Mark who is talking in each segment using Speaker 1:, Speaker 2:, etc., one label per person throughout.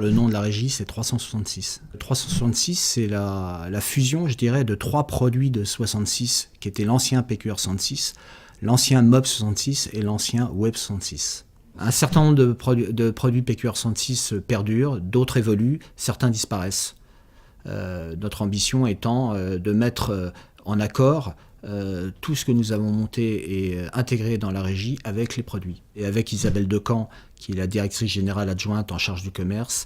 Speaker 1: Le nom de la régie, c'est 366. 366, c'est la fusion, je dirais, de trois produits de 66, qui étaient l'ancien PQR 66, l'ancien MOB 66 et l'ancien Web 66. Un certain nombre de produits PQR 66 perdurent, d'autres évoluent, certains disparaissent. Notre ambition étant de mettre en accord tout ce que nous avons monté et intégré dans la régie avec les produits. Et avec Isabelle Decamp, qui est la directrice générale adjointe en charge du commerce,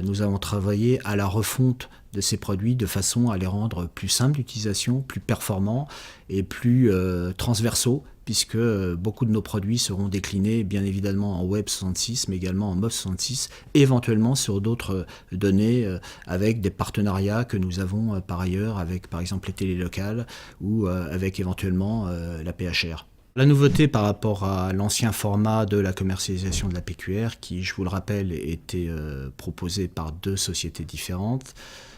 Speaker 1: nous avons travaillé à la refonte de ces produits de façon à les rendre plus simples d'utilisation, plus performants et plus transversaux, puisque beaucoup de nos produits seront déclinés bien évidemment en Web 66, mais également en MOB 66, éventuellement sur d'autres données avec des partenariats que nous avons par ailleurs avec par exemple les télés locales ou avec éventuellement la PHR. La nouveauté par rapport à l'ancien format de la commercialisation de la PQR, qui, je vous le rappelle, était proposé par deux sociétés différentes,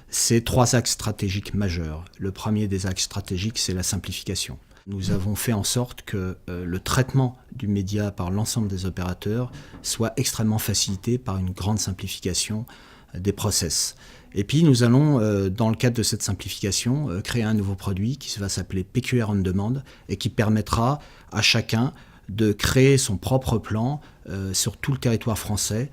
Speaker 1: c'est trois axes stratégiques majeurs. Le premier des axes stratégiques, c'est la simplification. Nous avons fait en sorte que le traitement du média par l'ensemble des opérateurs soit extrêmement facilité par une grande simplification des process. Et puis nous allons, dans le cadre de cette simplification, créer un nouveau produit qui va s'appeler PQR On Demand et qui permettra à chacun de créer son propre plan sur tout le territoire français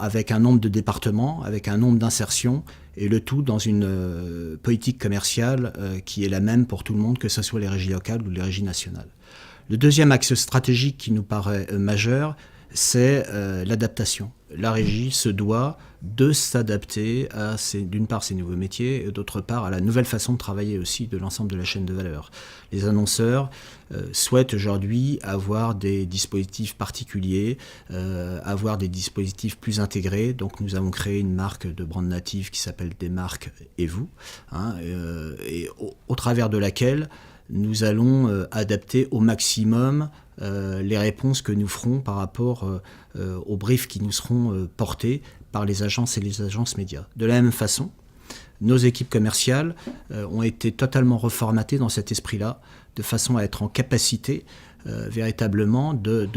Speaker 1: avec un nombre de départements, avec un nombre d'insertions et le tout dans une politique commerciale qui est la même pour tout le monde, que ce soit les régies locales ou les régies nationales. Le deuxième axe stratégique qui nous paraît majeur, c'est l'adaptation. La régie se doit de s'adapter à, d'une part, ces nouveaux métiers et d'autre part, à la nouvelle façon de travailler aussi de l'ensemble de la chaîne de valeur. Les annonceurs souhaitent aujourd'hui avoir des dispositifs particuliers, avoir des dispositifs plus intégrés. Donc nous avons créé une marque de brand native qui s'appelle Des Marques et vous, et au travers de laquelle nous allons adapter au maximum les réponses que nous ferons par rapport aux briefs qui nous seront portés par les agences et les agences médias. De la même façon, nos équipes commerciales ont été totalement reformatées dans cet esprit-là, de façon à être en capacité véritablement de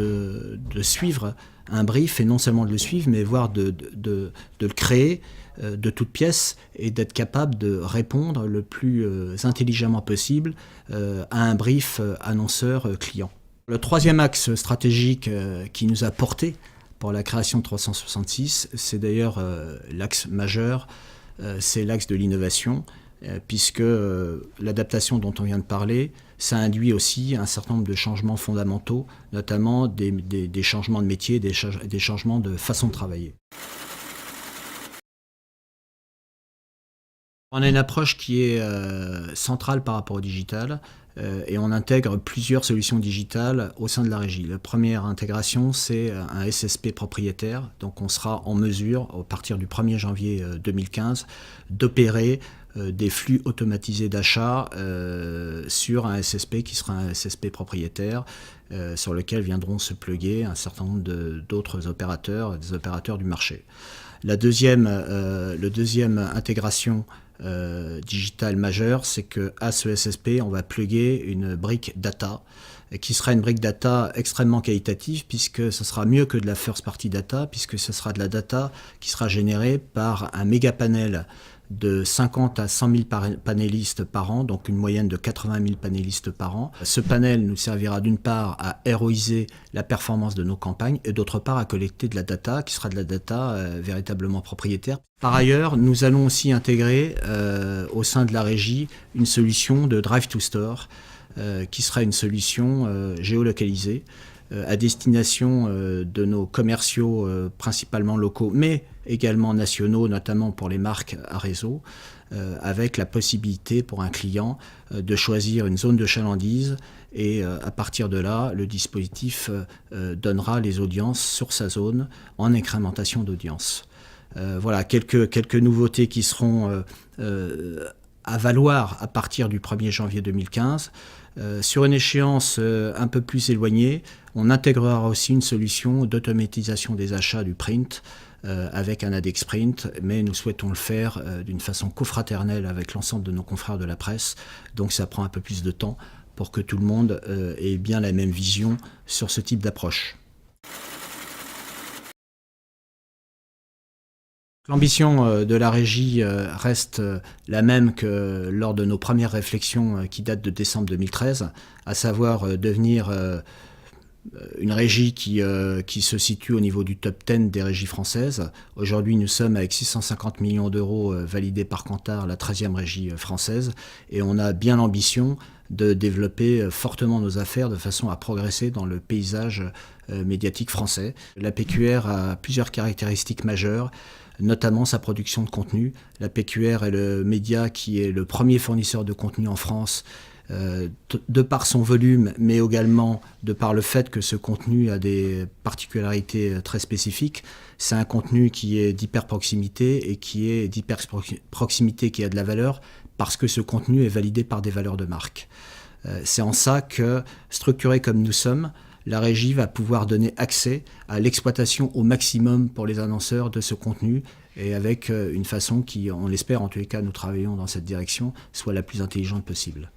Speaker 1: suivre un brief, et non seulement de le suivre, mais voire de le créer de toutes pièces et d'être capable de répondre le plus intelligemment possible à un brief annonceur-client. Le troisième axe stratégique qui nous a porté pour la création de 366, c'est d'ailleurs l'axe majeur, c'est l'axe de l'innovation, puisque l'adaptation dont on vient de parler, ça induit aussi un certain nombre de changements fondamentaux, notamment des changements de métier, des changements de façon de travailler. On a une approche qui est centrale par rapport au digital et on intègre plusieurs solutions digitales au sein de la régie. La première intégration, c'est un SSP propriétaire. Donc on sera en mesure, à partir du 1er janvier 2015, d'opérer des flux automatisés d'achat sur un SSP qui sera un SSP propriétaire sur lequel viendront se plugger un certain nombre d'autres opérateurs, des opérateurs du marché. Le deuxième intégration digitale majeure, c'est qu'à ce SSP, on va plugger une brique data qui sera une brique data extrêmement qualitative, puisque ce sera mieux que de la first party data, puisque ce sera de la data qui sera générée par un méga panel de 50 à 100 000 panélistes par an, donc une moyenne de 80 000 panélistes par an. Ce panel nous servira d'une part à héroïser la performance de nos campagnes et d'autre part à collecter de la data qui sera de la data véritablement propriétaire. Par ailleurs, nous allons aussi intégrer au sein de la régie une solution de Drive to Store qui sera une solution géolocalisée à destination de nos commerciaux principalement locaux, mais également nationaux, notamment pour les marques à réseau, avec la possibilité pour un client de choisir une zone de chalandise et à partir de là, le dispositif donnera les audiences sur sa zone en incrémentation d'audience. Voilà, quelques nouveautés qui seront à valoir à partir du 1er janvier 2015. Sur une échéance un peu plus éloignée, on intégrera aussi une solution d'automatisation des achats du print avec un ADEX Print, mais nous souhaitons le faire d'une façon cofraternelle avec l'ensemble de nos confrères de la presse, donc ça prend un peu plus de temps pour que tout le monde ait bien la même vision sur ce type d'approche. L'ambition de la régie reste la même que lors de nos premières réflexions qui datent de décembre 2013, à savoir devenir une régie qui se situe au niveau du top 10 des régies françaises. Aujourd'hui, nous sommes avec 650 millions d'euros validés par Kantar, la 13e régie française, et on a bien l'ambition de développer fortement nos affaires de façon à progresser dans le paysage médiatique français. La PQR a plusieurs caractéristiques majeures, notamment sa production de contenu. La PQR est le média qui est le premier fournisseur de contenu en France, de par son volume, mais également de par le fait que ce contenu a des particularités très spécifiques. C'est un contenu qui est d'hyper-proximité et qui est d'hyper-proximité qui a de la valeur parce que ce contenu est validé par des valeurs de marque. C'est en ça que, structuré comme nous sommes, la régie va pouvoir donner accès à l'exploitation au maximum pour les annonceurs de ce contenu et avec une façon qui, on l'espère, en tous les cas nous travaillons dans cette direction, soit la plus intelligente possible.